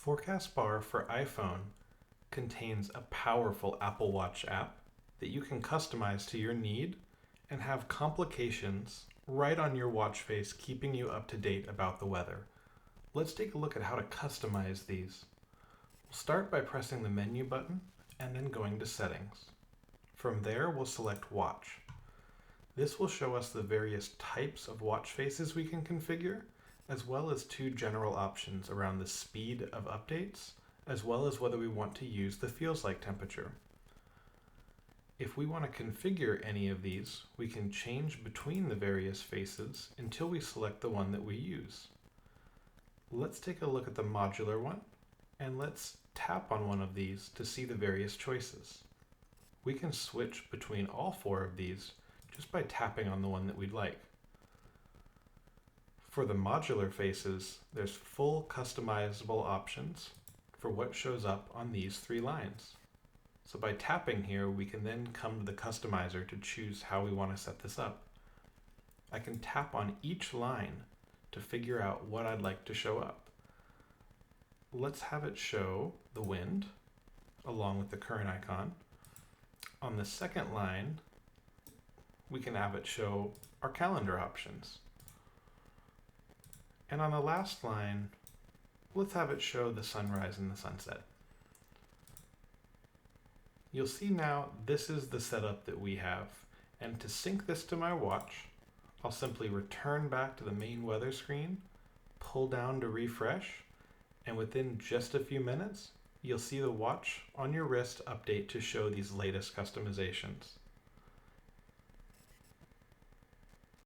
Forecast Bar for iPhone contains a powerful Apple Watch app that you can customize to your need and have complications right on your watch face, keeping you up to date about the weather. Let's take a look at how to customize these. We'll start by pressing the menu button and then going to Settings. From there, we'll select Watch. This will show us the various types of watch faces we can configure, as well as two general options around the speed of updates, as well as whether we want to use the feels like temperature. If we want to configure any of these, we can change between the various faces until we select the one that we use. Let's take a look at the modular one, and let's tap on one of these to see the various choices. We can switch between all four of these just by tapping on the one that we'd like. For the modular faces, there's full customizable options for what shows up on these three lines. So by tapping here, we can then come to the customizer to choose how we want to set this up. I can tap on each line to figure out what I'd like to show up. Let's have it show the wind along with the current icon. On the second line, we can have it show our calendar options. And on the last line, let's have it show the sunrise and the sunset. You'll see now this is the setup that we have. And to sync this to my watch, I'll simply return back to the main weather screen, pull down to refresh, and within just a few minutes, you'll see the watch on your wrist update to show these latest customizations.